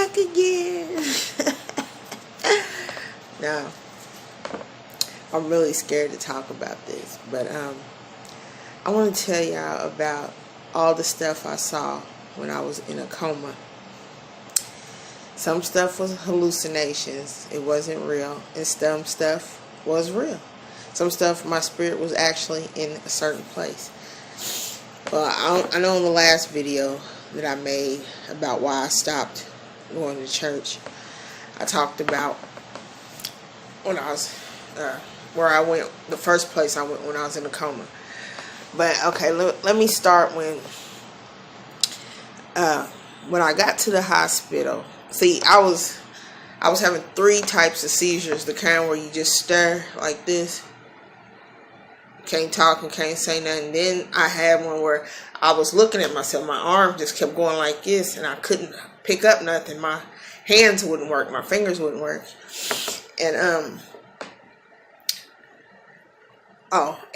back again. Now, I'm really scared to talk about this, but I want to tell y'all about all the stuff I saw when I was in a coma. Some stuff was hallucinations, it wasn't real, and some stuff was real. Some stuff, my spirit was actually in a certain place. Well, I know in the last video that I made about why I stopped going to church, I talked about when I was, where I went, the first place I went when I was in a coma. But, okay, let me start when I got to the hospital. See, I was having 3 types of seizures. The kind where you just stare like this, can't talk and can't say nothing. Then I had one where I was looking at myself. My arm just kept going like this, and I couldn't pick up nothing. My hands wouldn't work. My fingers wouldn't work. And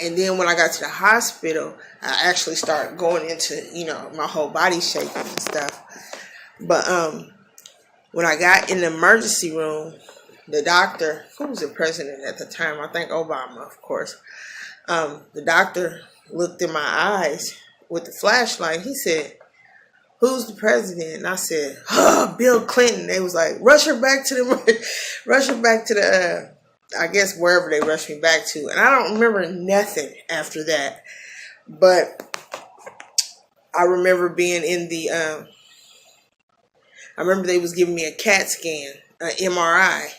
and then when I got to the hospital, I actually started going into, my whole body shaking and stuff. But when I got in the emergency room, the doctor, who was the president at the time, I think Obama, of course, the doctor looked in my eyes with the flashlight. He said, "Who's the president?" And I said, "Oh, Bill Clinton." They was like, rush her back to the, I guess wherever they rushed me back to. And I don't remember nothing after that. But I remember being in the, I remember they was giving me a CAT scan, an MRI.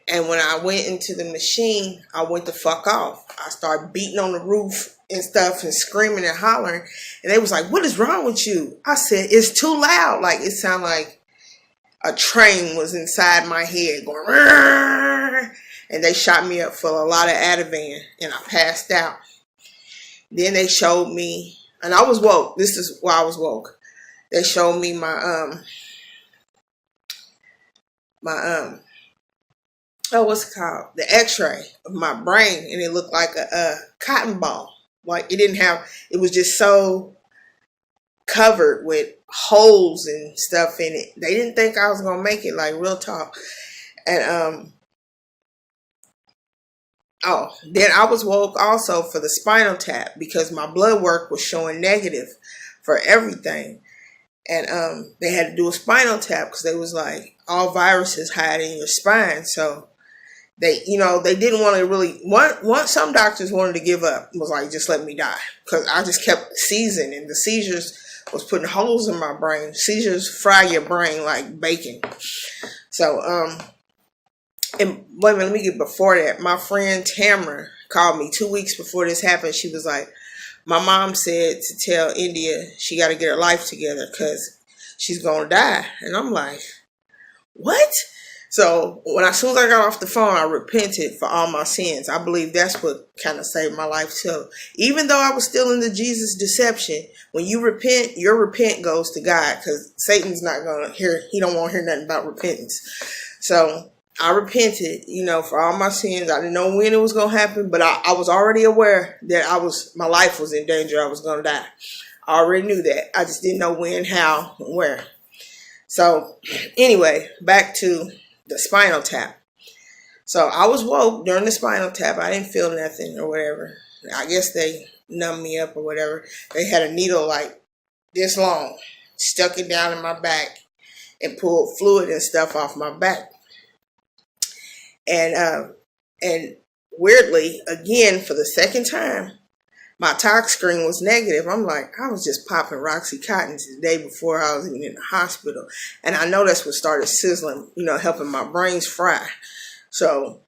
And when I went into the machine, I went the fuck off. I started beating on the roof and stuff and screaming and hollering. And they was like, "What is wrong with you?" I said, "It's too loud." Like, it sounded like a train was inside my head going, "Rrr." And they shot me up for a lot of Ativan, and I passed out. Then they showed me, and I was woke. This is why I was woke. They showed me my what's it called? The Xray of my brain, and it looked like a cotton ball. Like, it was just so covered with holes and stuff in it. They didn't think I was gonna make it, like, real talk. And then I was woke also for the Spinal Tap, because my blood work was showing negative for everything. And they had to do a Spinal Tap because they was like, all viruses hide in your spine. So they didn't want to really, some doctors wanted to give up. It was like, just let me die, because I just kept seizing, and the seizures was putting holes in my brain. Seizures fry your brain like bacon. So, and wait a minute, let me get before that. My friend Tamara called me 2 weeks before this happened. She was like, "My mom said to tell India she got to get her life together because she's going to die." And I'm like, what? So as soon as I got off the phone, I repented for all my sins. I believe that's what kind of saved my life too. Even though I was still in the Jesus deception, when you repent, your repent goes to God, because Satan's not going to hear, he don't want to hear nothing about repentance. So I repented, for all my sins. I didn't know when it was going to happen, but I was already aware that my life was in danger. I was going to die. I already knew that. I just didn't know when, how, and where. So anyway, back to the Spinal Tap. So I was woke during the Spinal Tap. I didn't feel nothing or whatever. I guess they numbed me up or whatever. They had a needle like this long, stuck it down in my back, and pulled fluid and stuff off my back. And weirdly, again, for the second time, my tox screen was negative. I'm like, I was just popping Roxycontin the day before I was even in the hospital. And I know that's what started sizzling, helping my brains fry. So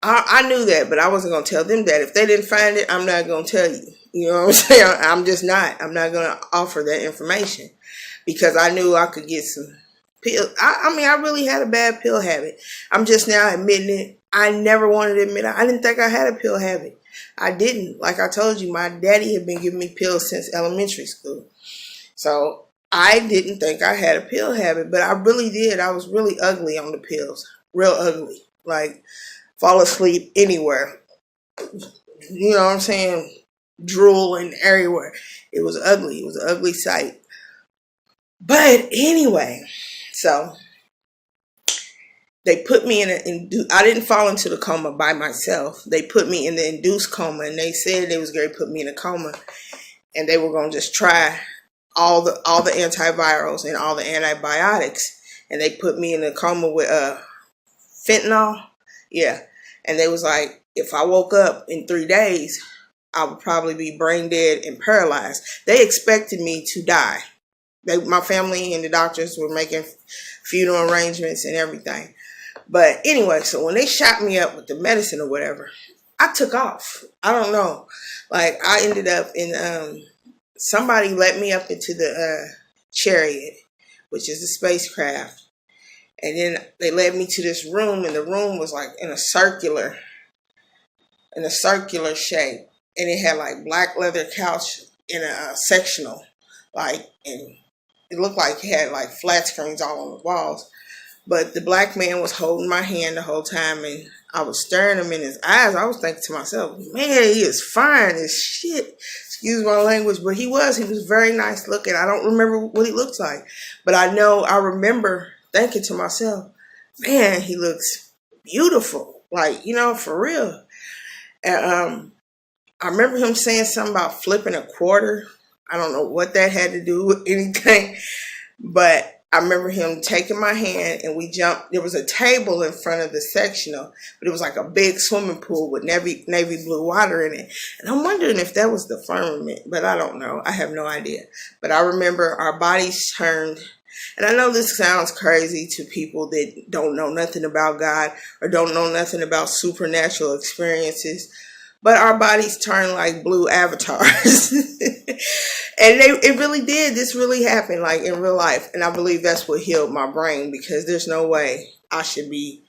I knew that, but I wasn't going to tell them that. If they didn't find it, I'm not going to tell you. You know what I'm saying? I'm just not. I'm not going to offer that information, because I knew I could get some pills. I really had a bad pill habit. I'm just now admitting it. I never wanted to admit it. I didn't think I had a pill habit. I didn't. Like I told you, my daddy had been giving me pills since elementary school. So I didn't think I had a pill habit, but I really did. I was really ugly on the pills. Real ugly. Like, fall asleep anywhere. You know what I'm saying? Drooling everywhere. It was ugly. It was an ugly sight. But anyway, so they put me in I didn't fall into the coma by myself. They put me in the induced coma, and they said they was going to put me in a coma, and they were going to just try all the antivirals and all the antibiotics, and they put me in a coma with fentanyl. Yeah, and they was like, if I woke up in 3 days, I would probably be brain dead and paralyzed. They expected me to die. My family and the doctors were making funeral arrangements and everything. But anyway, so when they shot me up with the medicine or whatever, I took off. I don't know. Like, I ended up in, somebody let me up into the Chariot, which is a spacecraft. And then they led me to this room, and the room was like in a circular shape. And it had like black leather couch in a sectional, like, and it looked like it had like flat screens all on the walls. But the black man was holding my hand the whole time, and I was staring him in his eyes. I was thinking to myself, man, he is fine as shit. Excuse my language, but he was very nice looking. I don't remember what he looks like, but I remember thinking to myself, man, he looks beautiful. Like, for real. And I remember him saying something about flipping a quarter. I don't know what that had to do with anything, but I remember him taking my hand, and we jumped. There was a table in front of the sectional, but it was like a big swimming pool with navy blue water in it. And I'm wondering if that was the firmament, but I don't know. I have no idea. But I remember our bodies turned. And I know this sounds crazy to people that don't know nothing about God or don't know nothing about supernatural experiences, but our bodies turn like blue avatars. And it really did. This really happened, like, in real life. And I believe that's what healed my brain, because there's no way I should be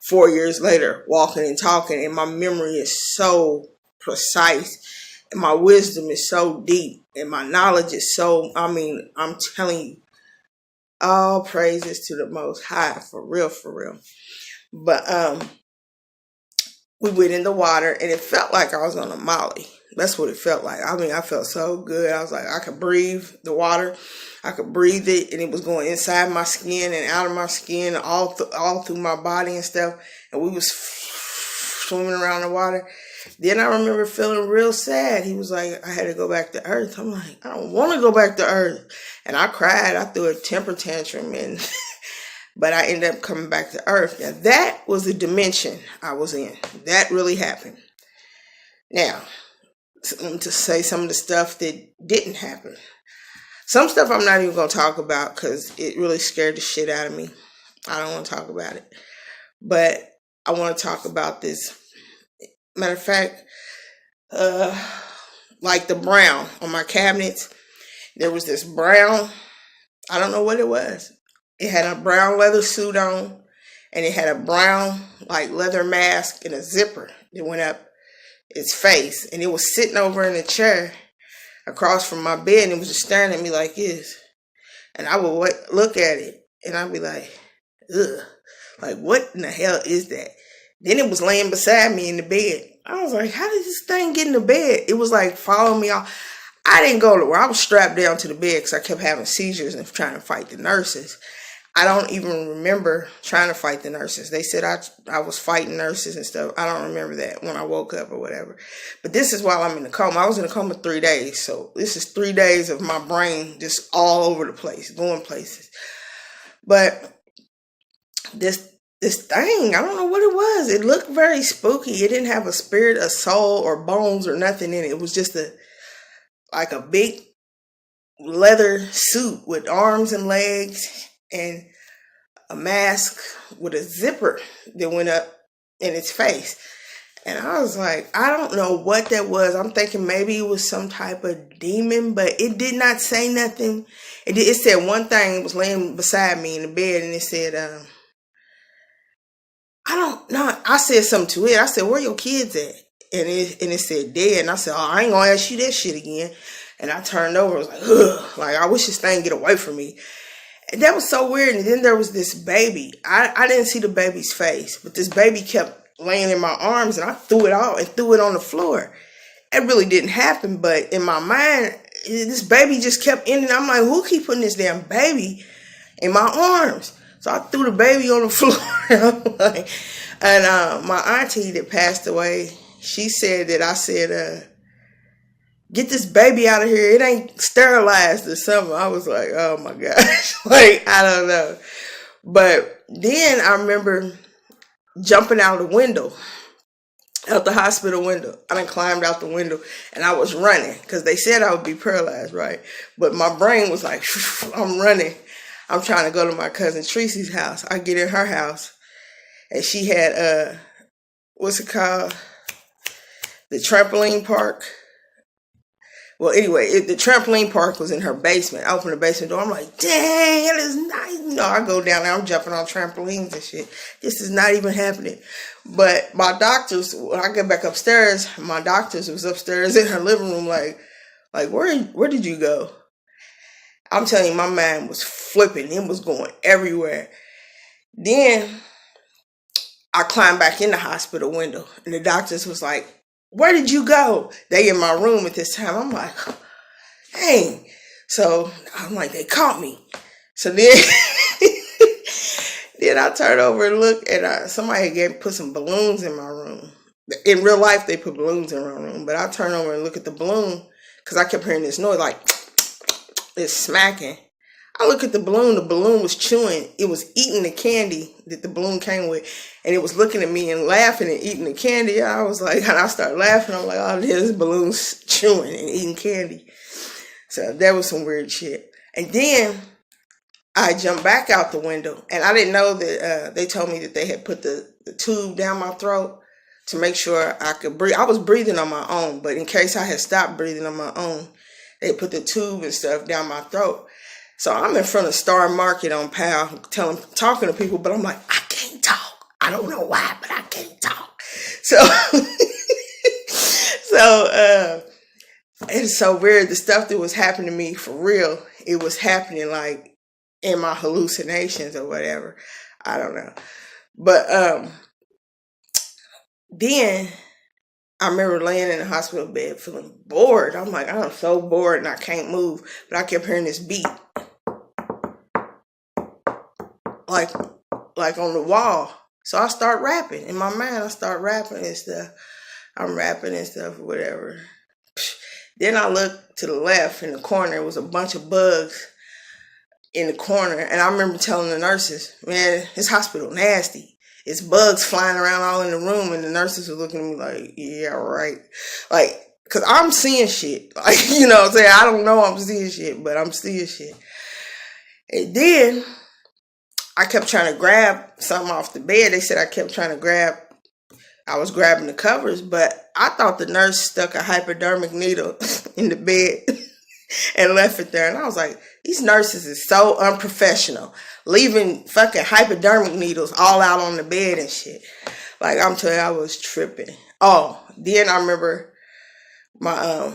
4 years later walking and talking. And my memory is so precise, and my wisdom is so deep, and my knowledge is so, I'm telling you, all praises to the Most High, for real, for real. But we went in the water, and it felt like I was on a Molly. That's what it felt like. I felt so good. I was like, I could breathe the water. I could breathe it, and it was going inside my skin and out of my skin, all through my body and stuff. And we was swimming around the water. Then I remember feeling real sad. He was like, I had to go back to Earth. I'm like, I don't want to go back to Earth. And I cried. I threw a temper tantrum, but I ended up coming back to Earth. Now, that was the dimension I was in. That really happened. Now, to say some of the stuff that didn't happen. Some stuff I'm not even going to talk about because it really scared the shit out of me. I don't want to talk about it. But I want to talk about this. Matter of fact, like the brown on my cabinets, there was this brown, I don't know what it was. It had a brown leather suit on, and it had a brown like leather mask and a zipper that went up its face, and it was sitting over in a chair across from my bed, and it was just staring at me like this. And I would look at it, and I'd be like, ugh, like, what in the hell is that? Then it was laying beside me in the bed. I was like, how did this thing get in the bed? It was like following me off. I didn't go to where I was strapped down to the bed because I kept having seizures and trying to fight the nurses. I don't even remember trying to fight the nurses. They said I was fighting nurses and stuff. I don't remember that when I woke up or whatever. But this is while I'm in the coma. I was in a coma 3 days. So this is 3 days of my brain just all over the place, going places. But this thing, I don't know what it was. It looked very spooky. It didn't have a spirit, a soul, or bones or nothing in it. It was just like a big leather suit with arms and legs and a mask with a zipper that went up in its face. And I was like, I don't know what that was. I'm thinking maybe it was some type of demon, but it did not say nothing. It said one thing. It was laying beside me in the bed, and it said, I don't know. I said something to it. I said, where your kids at? And it said dead. And I said, oh, I ain't gonna ask you that shit again. And I turned over. I was like, ugh. Like, I wish this thing get away from me. And that was so weird. And then there was this baby. I didn't see the baby's face, but this baby kept laying in my arms, and I threw it out and threw it on the floor. It really didn't happen, but in my mind, this baby just kept ending. I'm like, who keep putting this damn baby in my arms? So I threw the baby on the floor. And my auntie that passed away, she said that I said, get this baby out of here. It ain't sterilized or something. I was like, oh my gosh. Like, I don't know. But then I remember jumping out the window, out the hospital window. I done climbed out the window and I was running because they said I would be paralyzed, right? But my brain was like, I'm running. I'm trying to go to my cousin Tracy's house. I get in her house and she had, what's it called? The trampoline park. Well, anyway, the trampoline park was in her basement. I opened the basement door. I'm like, dang, it is nice. You know, I go down there. I'm jumping on trampolines and shit. This is not even happening. But my doctors, when I get back upstairs, my doctors was upstairs in her living room like where did you go? I'm telling you, my mind was flipping. It was going everywhere. Then I climbed back in the hospital window. And the doctors was like, where did you go? They in my room at this time. I'm like, dang. So I'm like, they caught me. So then, then I turned over and look, and somebody had put some balloons in my room. In real life, they put balloons in my room, but I turned over and look at the balloon because I kept hearing this noise, like it's smacking. I look at the balloon was chewing. It was eating the candy that the balloon came with. And it was looking at me and laughing and eating the candy. I was like, and I started laughing. I'm like, oh, this balloon's chewing and eating candy. So that was some weird shit. And then I jumped back out the window. And I didn't know that they told me that they had put the tube down my throat to make sure I could breathe. I was breathing on my own, but in case I had stopped breathing on my own, they put the tube and stuff down my throat. So I'm in front of Star Market on Powell, talking to people, but I'm like, I can't talk. I don't know why, but I can't talk. So, it's so weird. The stuff that was happening to me for real, it was happening like in my hallucinations or whatever. I don't know. But then I remember laying in the hospital bed feeling bored. I'm like, I'm so bored and I can't move. But I kept hearing this beat. Like on the wall. So I start rapping. In my mind, I start rapping and stuff. I'm rapping and stuff, whatever. Then I look to the left in the corner. There was a bunch of bugs in the corner. And I remember telling the nurses, man, this hospital nasty. It's bugs flying around all in the room. And the nurses were looking at me like, yeah, right. Like, because I'm seeing shit. Like, you know what I'm saying? I don't know I'm seeing shit, but I'm seeing shit. And then I kept trying to grab something off the bed. They said I was grabbing the covers, but I thought the nurse stuck a hypodermic needle in the bed and left it there. And I was like, these nurses is so unprofessional, leaving fucking hypodermic needles all out on the bed and shit. Like, I'm telling you, I was tripping. Oh, then I remember my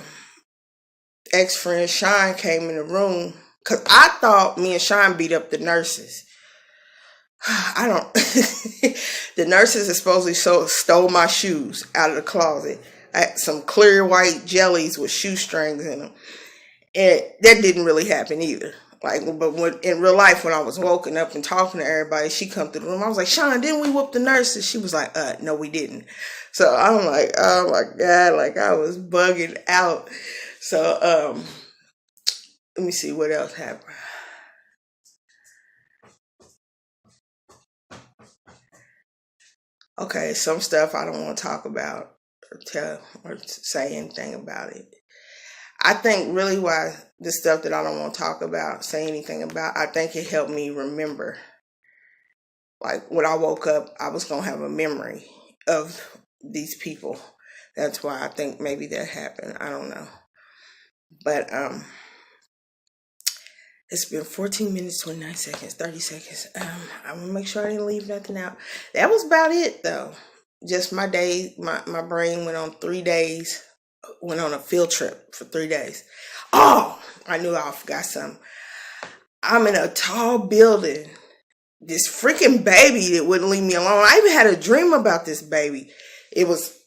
ex-friend Sean came in the room because I thought me and Sean beat up the nurses. I don't. The nurses had supposedly stole my shoes out of the closet. I had some clear white jellies with shoestrings in them, and that didn't really happen either. Like, but in real life, when I was woken up and talking to everybody, she come through the room. I was like, Sean, didn't we whoop the nurses? She was like, no, we didn't. So I'm like, oh my God, like I was bugging out. So let me see what else happened. Okay, some stuff I don't want to talk about or tell or say anything about it. I think really why the stuff that I don't want to talk about, say anything about, I think it helped me remember. Like when I woke up, I was going to have a memory of these people. That's why I think maybe that happened. I don't know. But it's been 14 minutes, 29 seconds, 30 seconds. I'm going to make sure I didn't leave nothing out. That was about it, though. Just my day, my brain went on 3 days, went on a field trip for 3 days. Oh, I knew I forgot something. I'm in a tall building. This freaking baby that wouldn't leave me alone. I even had a dream about this baby. It was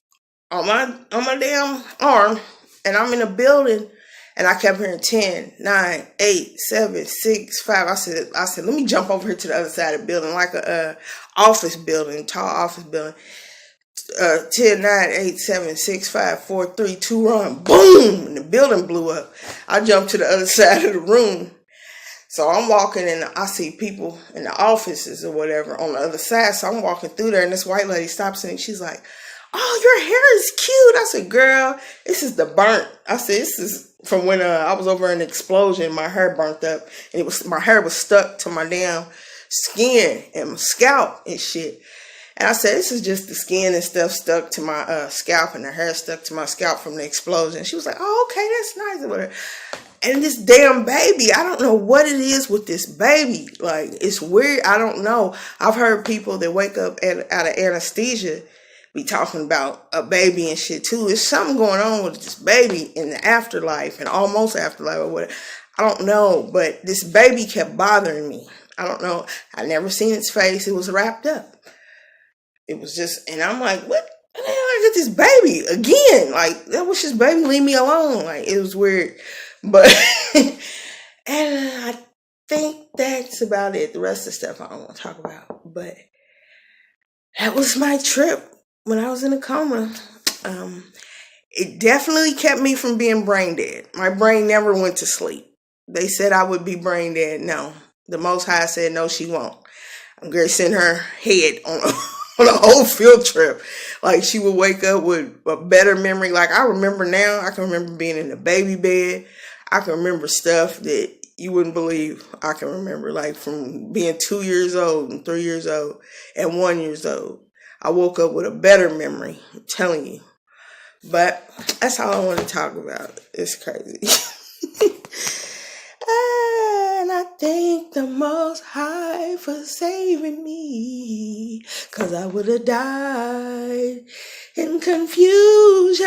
on my damn arm, and I'm in a building, And I kept hearing 10, 9, 8, 7, 6, 5. I said, let me jump over here to the other side of the building, like a office building, tall office building. 10, 9, 8, 7, 6, 5, 4, 3, 2, run. Boom! And the building blew up. I jumped to the other side of the room. So I'm walking and I see people in the offices or whatever on the other side. So I'm walking through there and this white lady stops and she's like, oh, your hair is cute. I said, girl, this is the burnt. I said, this is from when I was over in the explosion. My hair burnt up and my hair was stuck to my damn skin and my scalp and shit. And I said, this is just the skin and stuff stuck to my scalp and the hair stuck to my scalp from the explosion. She was like, oh, okay, that's nice or whatever. And this damn baby, I don't know what it is with this baby. Like, it's weird. I don't know. I've heard people that wake up out of anesthesia be talking about a baby and shit too. There's something going on with this baby in the afterlife and almost afterlife or whatever. I don't know. But this baby kept bothering me. I don't know. I never seen its face. It was wrapped up. It was just, and I'm like, what the hell? I get this baby again. Like, that was just baby, leave me alone. Like, it was weird. But, and I think that's about it. The rest of the stuff I don't want to talk about. But that was my trip when I was in a coma. It definitely kept me from being brain dead. My brain never went to sleep. They said I would be brain dead. No. The Most High said, no, she won't. I'm going to send her head on a whole field trip. Like, she would wake up with a better memory. Like, I remember now. I can remember being in the baby bed. I can remember stuff that you wouldn't believe I can remember. Like, from being 2 years old and 3 years old and 1 year old. I woke up with a better memory. I'm telling you. But that's all I want to talk about. It's crazy. And I thank the Most High for saving me, 'cause I would have died in confusion.